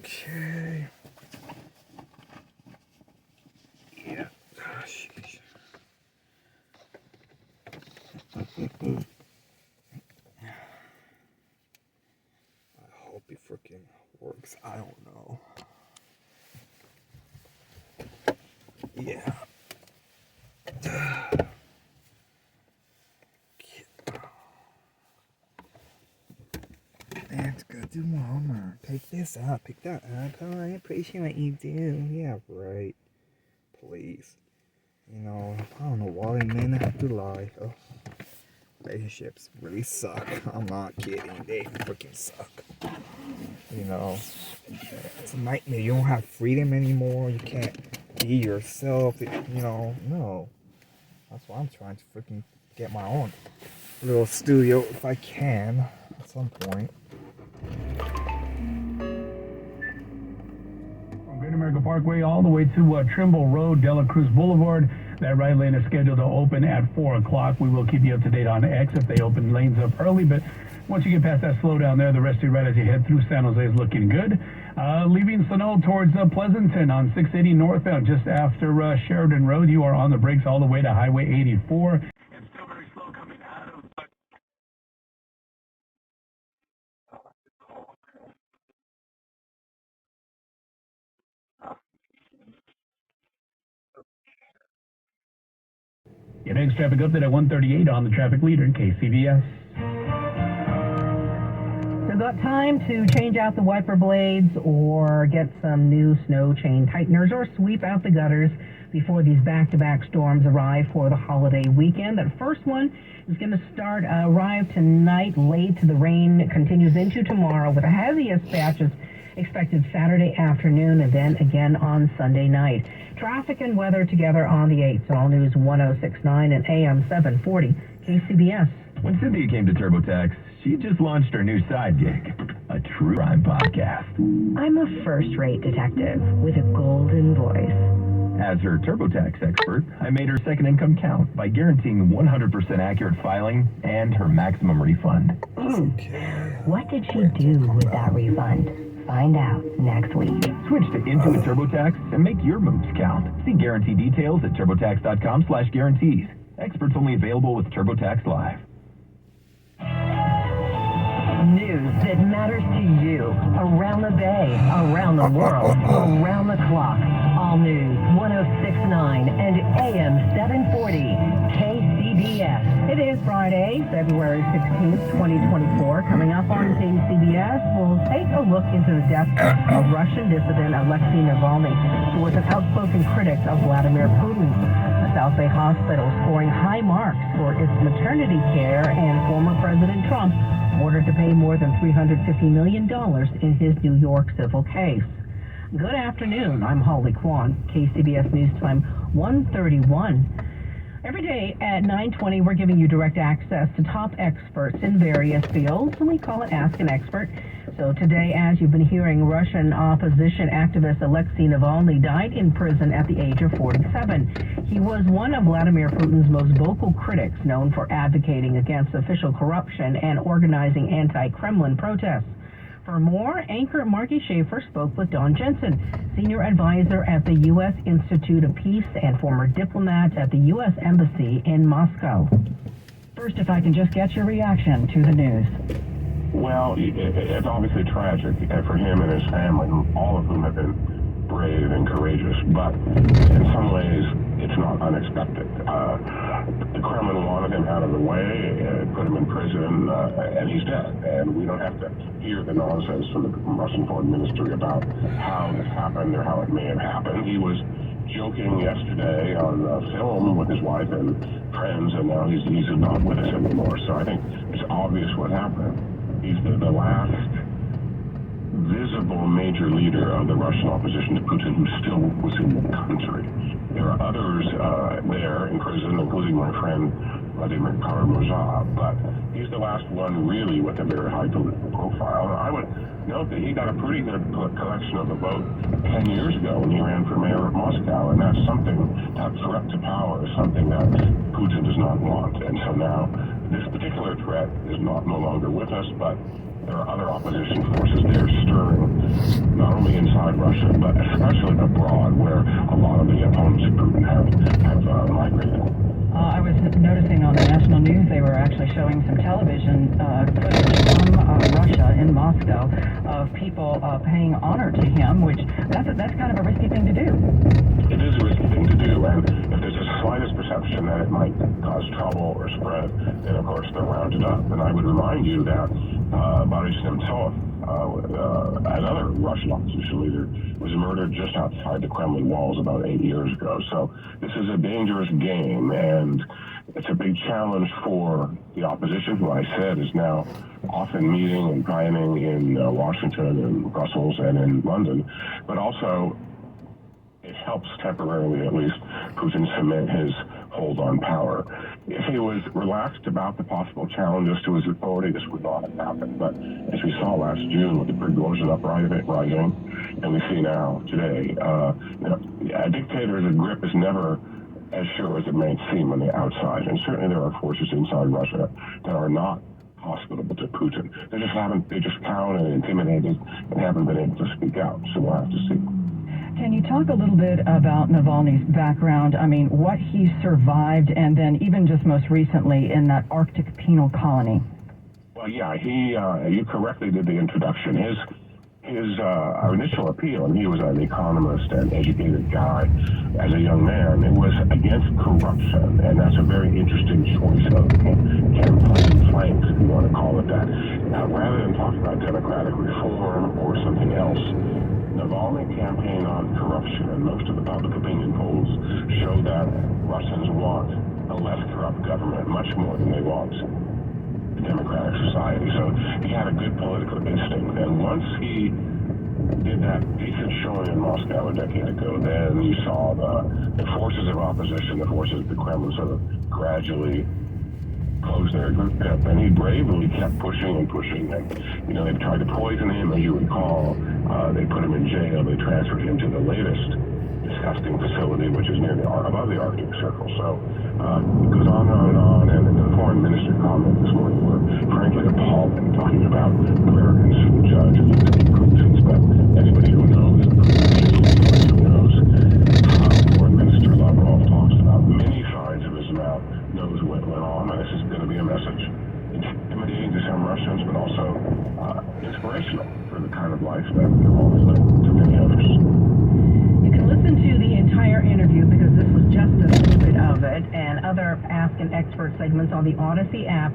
Okay. Yeah. Oh, sheesh. I hope it freaking works. I don't know. Yeah. Let's go to Walmart. Pick this up. Pick that up. Oh, I appreciate what you do. Yeah, right. Please. You know, I don't know why men have to lie. Oh, relationships really suck. I'm not kidding. They freaking suck. You know, it's a nightmare. You don't have freedom anymore. You can't be yourself. You know, no. That's why I'm trying to freaking get my own little studio if I can at some point. From Great America Parkway all the way to Trimble Road, Dela Cruz Boulevard. That right lane is scheduled to open at 4 o'clock. We will keep you up to date on X if they open lanes up early, but once you get past that slowdown there, the rest of you right as you head through San Jose is looking good. Leaving Solano towards Pleasanton on 680 northbound just after Sheridan Road. You are on the brakes all the way to Highway 84. And still very slow coming out of... Your next traffic update at 1:38 on the traffic leader, KCBS. So got time to change out the wiper blades or get some new snow chain tighteners or sweep out the gutters before these back-to-back storms arrive for the holiday weekend. That first one is going to arrive tonight late. The rain continues into tomorrow with the heaviest patches expected Saturday afternoon and then again on Sunday night. Traffic and weather together on the 8th. All News 1069 and AM 740 KCBS. When Cynthia came to TurboTax, she just launched her new side gig, a true crime podcast. I'm a first-rate detective with a golden voice. As her TurboTax expert, I made her second income count by guaranteeing 100% accurate filing and her maximum refund. What did she do with that refund? Find out next week. Switch to Intuit TurboTax and make your moves count. See guarantee details at turbotax.com/guarantees. Experts only available with TurboTax Live. News that matters to you around the bay, around the world, around the clock. All News 1069 and AM 740 KCBS. It is Friday, February 16th, 2024. Coming up on KCBS, we'll take a look into the death of Russian dissident Alexei Navalny, who was an outspoken critic of Vladimir Putin. A South Bay hospital scoring high marks for its maternity care, and former President Trump ordered to pay more than $350 million in his New York civil case. Good afternoon. I'm Holly Kwan, KCBS News Time 1:31. Every day at 9:20, we're giving you direct access to top experts in various fields, and we call it Ask an Expert. So today, as you've been hearing, Russian opposition activist Alexei Navalny died in prison at the age of 47. He was one of Vladimir Putin's most vocal critics, known for advocating against official corruption and organizing anti-Kremlin protests. For more, anchor Marky Schaefer spoke with Don Jensen, senior advisor at the U.S. Institute of Peace and former diplomat at the U.S. Embassy in Moscow. First, if I can just get your reaction to the news. Well, it's obviously tragic for him and his family, all of whom have been brave and courageous, but in some ways it's not unexpected. The Kremlin wanted him out of the way, put him in prison, and he's dead. And we don't have to hear the nonsense from the Russian foreign ministry about how this happened or how it may have happened. He was joking yesterday on film with his wife and friends, and now he's not with us anymore. So I think it's obvious what happened. He's the last visible major leader of the Russian opposition to Putin who still was in the country. There are others there in prison, including my friend Vladimir Karamazov, but he's the last one really with a very high political profile. And I would note that he got a pretty good collection of the vote 10 years ago when he ran for mayor of Moscow, and that's something, that threat to power is something that Putin does not want. And so now this particular threat is no longer with us, but there are other opposition forces there stirring not only inside Russia, but especially abroad, where a lot of the opponents of Putin have migrated. I was noticing on the national news they were actually showing some television footage from Russia in Moscow of people paying honor to him, which that's kind of a risky thing to do. It is a risky thing to do, and if there's the slightest perception that it might cause trouble or spread, then of course they're rounded up. And I would remind you that Boris Nemtsov, another Russian opposition leader, was murdered just outside the Kremlin walls about 8 years ago. So this is a dangerous game, and it's a big challenge for the opposition, who I said is now often meeting and dining in Washington and Brussels and in London, but also it helps temporarily, at least, Putin cement his hold on power. If he was relaxed about the possible challenges to his authority, this would not have happened. But as we saw last June with the Prigozhin uprising, and we see now today, a dictator's grip is never as sure as it may seem on the outside. And certainly there are forces inside Russia that are not hospitable to Putin. They just cower and intimidated and haven't been able to speak out. So we'll have to see. Can you talk a little bit about Navalny's background? I mean, what he survived, and then even just most recently in that Arctic penal colony? Well, yeah, you correctly did the introduction. His initial appeal, and he was an economist and educated guy as a young man, it was against corruption, and that's a very interesting choice of campaign flanks, if you want to call it that. Rather than talk about democratic reform or something else, Navalny campaigned on corruption, and most of the public opinion polls show that Russians want a less corrupt government much more than they want a democratic society. So he had a good political instinct, and once he did that decent showing in Moscow a decade ago, then you saw the forces of opposition, the forces of the Kremlin sort of gradually close their grip, and he bravely kept pushing and pushing. And they tried to poison him, as you recall. They put him in jail. They transferred him to the latest disgusting facility, which is above the Arctic Circle. So it goes on and on. And the foreign minister comment this morning were frankly appalling, talking about Americans shouldn't judge Putin's, but anybody who knows who knows how Foreign Minister Lavrov talks about many sides of his mouth, knows what went on, and this is going to be a message intimidating to some Russians, but also inspirational for the kind of life that Navalny's led to many others. You can listen to the entire interview, because this was just a snippet of it, and other Ask an Expert segments on the Odyssey app.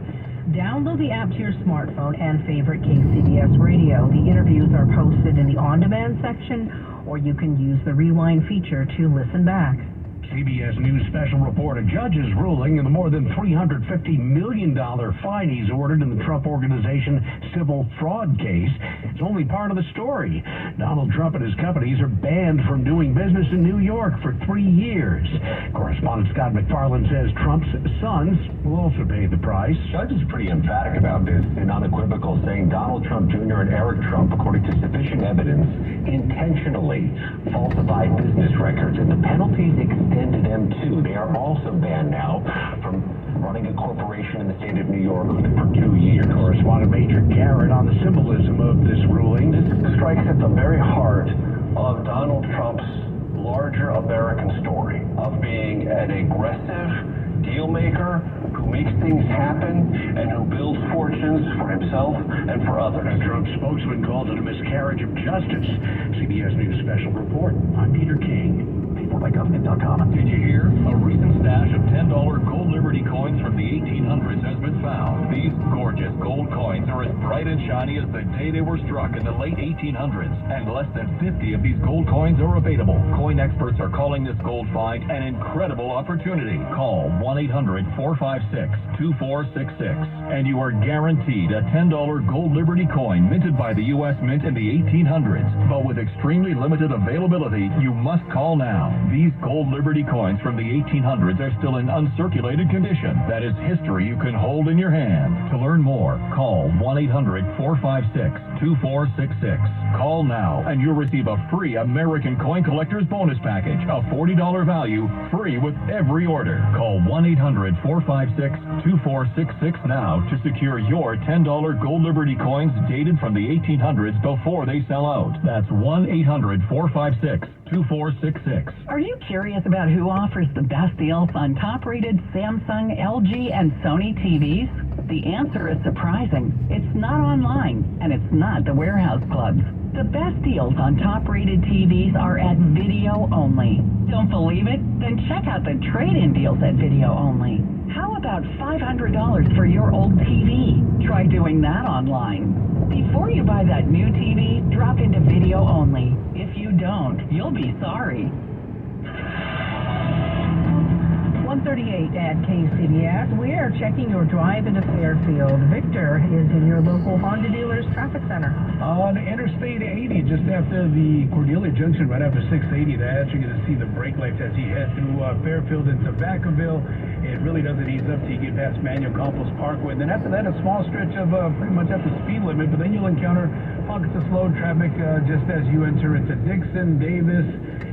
Download the app to your smartphone and favorite KCBS radio. The interviews are posted in the on-demand section, or you can use the rewind feature to listen back. CBS News special report, a judge's ruling in the more than $350 million fine he's ordered in the Trump Organization civil fraud case. It's only part of the story. Donald Trump and his companies are banned from doing business in New York for 3 years. Correspondent Scott McFarland says Trump's sons will also pay the price. The judge is pretty emphatic about this and unequivocal, saying Donald Trump Jr. and Eric Trump, according to sufficient evidence, intentionally falsified business records, and the penalties extend to them too. They are also banned now from running a corporation in the state of New York for 2 years. Correspondent Major Garrett on the symbolism of this ruling. This strikes at the very heart of Donald Trump's larger American story of being an aggressive deal maker who makes things happen and who builds fortunes for himself and for others. A Trump spokesman calls it a miscarriage of justice. CBS News special report. I'm Peter King. PaidForByGovernment.com. Did you hear? A recent stash of $10 gold Liberty coins from the 1800s has been found. These gorgeous gold coins are as bright and shiny as the day they were struck in the late 1800s, and less than 50 of these gold coins are available. Coin experts are calling this gold find an incredible opportunity. Call 1-800-456-2466, and you are guaranteed a $10 gold Liberty coin minted by the U.S. Mint in the 1800s. But with extremely limited availability, you must call now. These gold Liberty coins from the 1800s are still in uncirculated condition. That is history you can hold in your hand. To learn more, call 1-800-456-2466. 2466. Call now and you'll receive a free American Coin Collector's bonus package, a $40 value, free with every order. Call 1-800-456-2466 now to secure your $10 Gold Liberty coins dated from the 1800s before they sell out. That's 1-800-456-2466. Are you curious about who offers the best deals on top-rated Samsung, LG, and Sony TVs? The answer is surprising. It's not online, and it's not the warehouse clubs. The best deals on top-rated TVs are at Video Only. Don't believe it? Then check out the trade-in deals at Video Only. How about $500 for your old TV? Try doing that online. Before you buy that new TV, drop into Video Only. If you don't, you'll be sorry. 138 at KCBS. We are checking your drive into Fairfield. Victor is in your local Honda dealer's traffic center. On Interstate 80, just after the Cordelia Junction, right after 680, that's you're going to see the brake lights as you head through Fairfield into Vacaville. It really doesn't ease up till you get past Manuel Campos Parkway. And then after that, a small stretch of pretty much at the speed limit, but then you'll encounter pockets of slow traffic just as you enter into Dixon, Davis,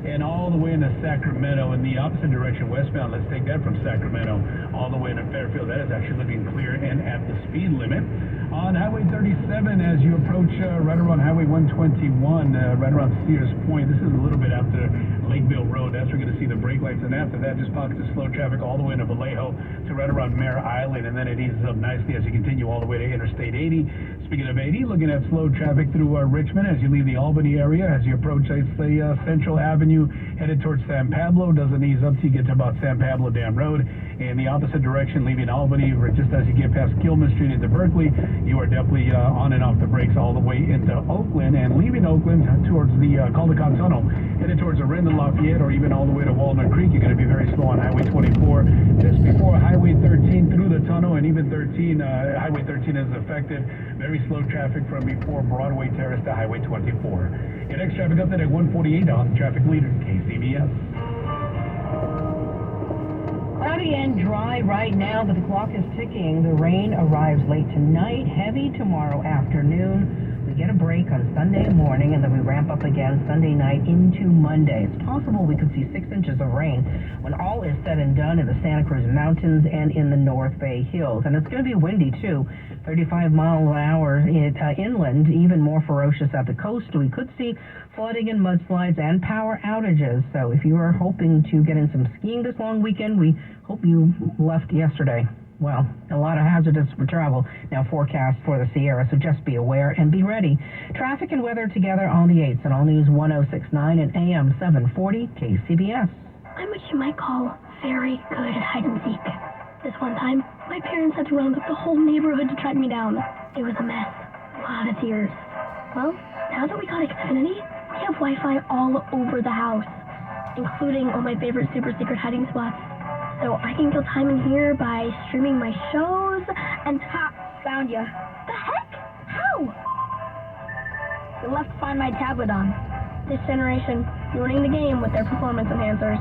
and all the way into Sacramento in the opposite direction, westbound. Let's take that from Sacramento all the way into Fairfield. That is actually looking clear and at the speed limit. On Highway 37, as you approach right around Highway 121, right around Sears Point, this is a little bit after Lakeville Road. That's where you're going to see the brake lights. And after that, just pockets of slow traffic all the way into Vallejo to right around Mare Island. And then it eases up nicely as you continue all the way to Interstate 80. Speaking of 80, looking at slow traffic through Richmond as you leave the Albany area. As you approach, I'd say, Central Avenue, headed towards San Pablo. Doesn't ease up till you get to about San Pablo Dam Road. In the opposite direction, leaving Albany, just as you get past Gilman Street into Berkeley, you are definitely on and off the brakes all the way into Oakland. And leaving Oakland towards the Caldecott Tunnel, headed towards Arendon, Lafayette, or even all the way to Walnut Creek, you're going to be very slow on Highway 24. Just before Highway 13 through the tunnel, and even 13, Highway 13 is affected. Very slow traffic from before Broadway Terrace to Highway 24. Your next traffic update at 148 on Traffic Leader, KCBS. Cloudy and dry right now, but the clock is ticking. The rain arrives late tonight, heavy tomorrow afternoon. We get a break on Sunday morning, and then we ramp up again Sunday night into Monday. It's possible we could see 6 inches of rain when all is said and done in the Santa Cruz Mountains and in the North Bay Hills. And it's going to be windy, too. 35 miles an hour inland, even more ferocious at the coast. We could see flooding and mudslides and power outages. So if you are hoping to get in some skiing this long weekend, we hope you left yesterday. Well, a lot of hazardous travel now forecast for the Sierra, so just be aware and be ready. Traffic and weather together on the 8s and All News 1069 and AM 740 KCBS. I'm what you might call very good at hide and seek. This one time, my parents had to round up the whole neighborhood to track me down. It was a mess. A lot of tears. Well, now that we got Xfinity, we have Wi-Fi all over the house, including all my favorite super secret hiding spots. So I can kill time in here by streaming my shows and... Ha! Found ya. The heck? How? You left Find My tablet on. This generation, ruining the game with their performance enhancers.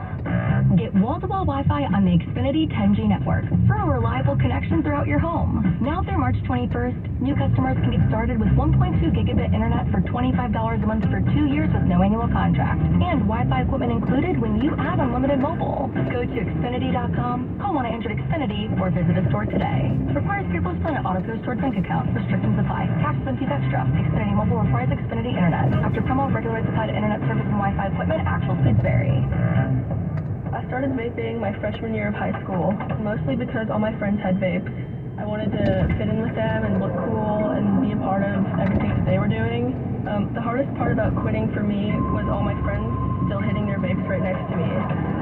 Get wall-to-wall Wi-Fi on the Xfinity 10G network for a reliable connection throughout your home. Now through March 21st, new customers can get started with 1.2 gigabit internet for $25 a month for 2 years with no annual contract. And Wi-Fi equipment included when you add unlimited mobile. Go to Xfinity.com, call 1-800-XFINITY, or visit a store today. Requires People's Planet Auto Stored Bank account. Restrictions apply. Taxes and fees extra. Xfinity Mobile requires Xfinity Internet. After promo, regular supplied internet service and Wi-Fi equipment, actual speeds vary. I started vaping my freshman year of high school, mostly because all my friends had vapes. I wanted to fit in with them and look cool and be a part of everything that they were doing. The hardest part about quitting for me was all my friends still hitting their vapes right next to me.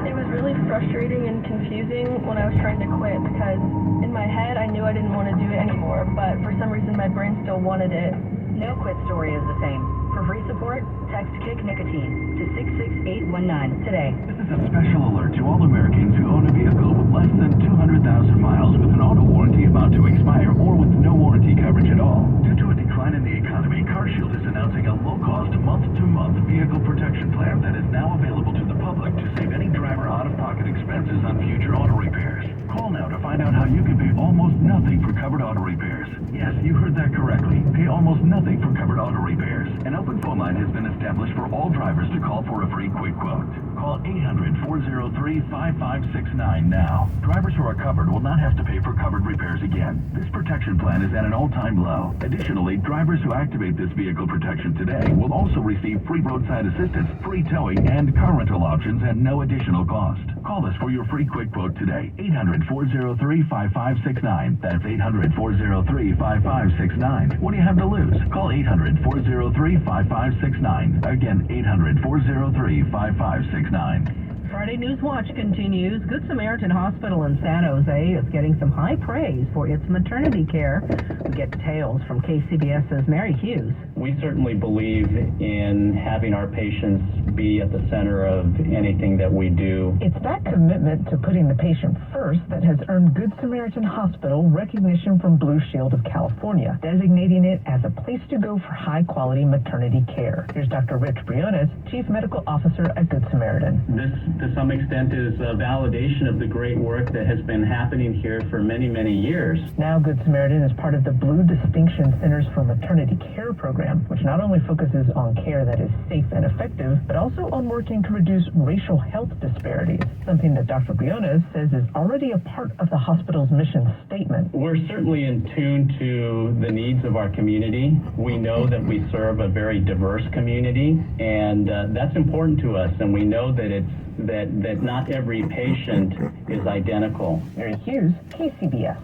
It was really frustrating and confusing when I was trying to quit because in my head I knew I didn't want to do it anymore, but for some reason my brain still wanted it. No quit story is the same. For free support, text Kick Nicotine to 66819 today. This is a special alert to all Americans who own a vehicle with less than 200,000 miles with an auto warranty about to expire or with no warranty coverage at all. Due to a decline in the economy, CarShield is announcing a low-cost month-to-month vehicle protection plan that is now available to the public to save any driver out-of-pocket expenses on future auto repairs. Call now to find out how you can pay almost nothing nothing for covered auto repairs. Yes, you heard that correctly. Pay almost nothing for covered auto repairs. An open phone line has been established for all drivers to call for a free quick quote. Call 800-403-5569 now. Drivers who are covered will not have to pay for covered repairs again. This protection plan is at an all-time low. Additionally, drivers who activate this vehicle protection today will also receive free roadside assistance, free towing, and car rental options at no additional cost. Call us for your free quick quote today. 800-403-5569. That's 800-403-5569. What do you have to lose? Call 800-403-5569. Again, 800-403-5569. Friday News Watch continues. Good Samaritan Hospital in San Jose is getting some high praise for its maternity care. We get details from KCBS's Mary Hughes. We certainly believe in having our patients be at the center of anything that we do. It's that commitment to putting the patient first that has earned Good Samaritan Hospital recognition from Blue Shield of California, designating it as a place to go for high-quality maternity care. Here's Dr. Rich Briones, Chief Medical Officer at Good Samaritan. This, to some extent, is a validation of the great work that has been happening here for many, many years. Now Good Samaritan is part of the Blue Distinction Centers for Maternity Care program, which not only focuses on care that is safe and effective, but also on working to reduce racial health disparities, something that Dr. Briones says is already a part of the hospital's mission statement. We're certainly in tune to the needs of our community. We know that we serve a very diverse community, and that's important to us, and we know that that not every patient is identical. Mary Hughes, KCBS.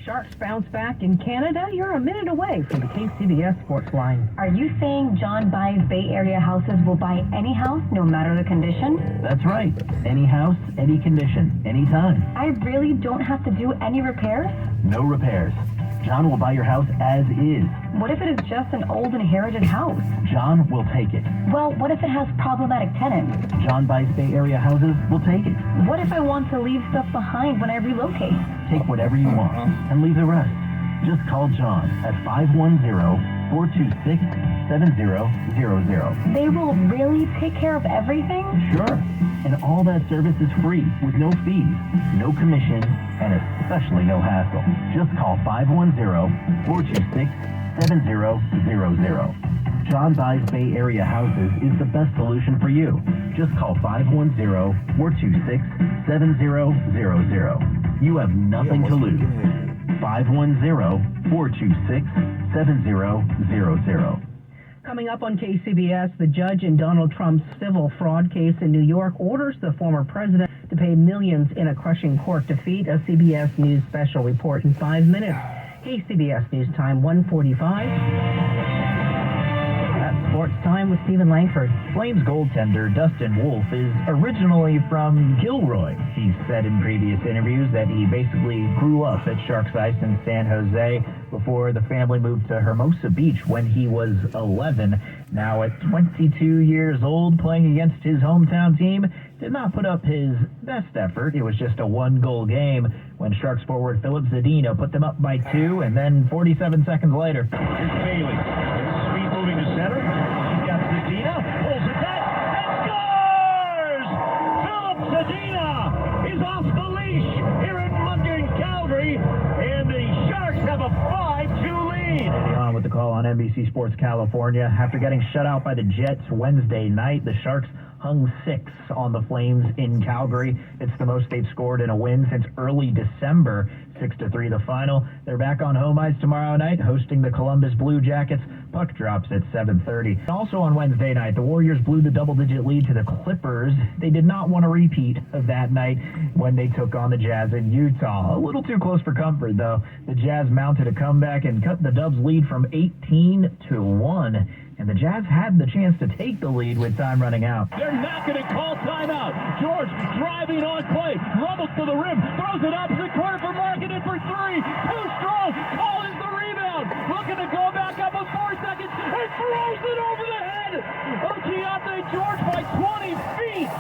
Sharks bounce back in Canada. You're a minute away from the KCBS Sports Line. Are you saying John buys Bay Area houses will buy any house, no matter the condition? That's right. Any house, any condition, anytime. I really don't have to do any repairs? No repairs. John will buy your house as is. What if it is just an old inherited house? John will take it. Well, what if it has problematic tenants? John buys Bay Area houses, we'll take it. What if I want to leave stuff behind when I relocate? Take whatever you want and leave the rest. Just call John at 510-426-7000. They will really take care of everything? Sure. And all that service is free with no fees, no commission, and especially no hassle. Just call 510-426-7000. John Buys Bay Area Houses is the best solution for you. Just call 510-426-7000. You have nothing to lose. 510-426-7000. Coming up on KCBS, the judge in Donald Trump's civil fraud case in New York orders the former president to pay millions in a crushing court defeat. A CBS News special report in 5 minutes. KCBS News Time 1:45. Sports Time with Stephen Langford. Flames goaltender Dustin Wolf is originally from Gilroy. He's said in previous interviews that he basically grew up at Sharks Ice in San Jose before the family moved to Hermosa Beach when he was 11. Now at 22 years old, playing against his hometown team, did not put up his best effort. It was just a one-goal game when Sharks forward Philip Zadina put them up by 2, and then 47 seconds later. Here's Bailey. Speed moving to center. He got Zadina, pulls it back, and scores! Philip Zadina is off the leash here in Moncton, Calgary, and the Sharks have a 5-2 lead. On with the call on NBC Sports California. After getting shut out by the Jets Wednesday night, the Sharks hung 6 on the Flames in Calgary. It's the most they've scored in a win since early December. 6-3 the final. They're back on home ice tomorrow night, hosting the Columbus Blue Jackets. Puck drops at 7:30. Also on Wednesday night, the Warriors blew the double-digit lead to the Clippers. They did not want a repeat of that night when they took on the Jazz in Utah. A little too close for comfort, though. The Jazz mounted a comeback and cut the Dubs' lead from 18-1. And the Jazz had the chance to take the lead with time running out. They're not going to call timeout. George driving on play, rumbles to the rim, throws it up to the corner for Markkanen for 3. Too strong. Call is the rebound. Looking to go back up with 4 seconds and throws it over the head of Keontae George by 20 feet.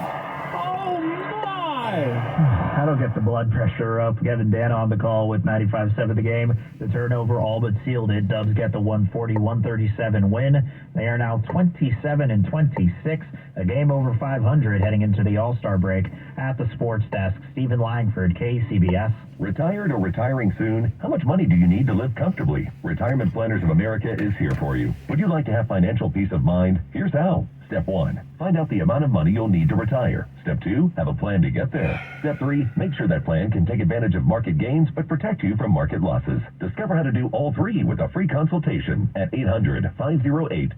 Oh my! That'll get the blood pressure up. Kevin Dana on the call with 95.7 The Game. The turnover all but sealed it. Dubs get the 140-137 win. They are now 27-26, a game over 500 heading into the All-Star break. At the sports desk, Stephen Langford, KCBS. Retired or retiring soon? How much money do you need to live comfortably? Retirement Planners of America is here for you. Would you like to have financial peace of mind? Here's how. Step 1, find out the amount of money you'll need to retire. Step 2, have a plan to get there. Step 3, make sure that plan can take advantage of market gains but protect you from market losses. Discover how to do all three with a free consultation at 800-508-6108.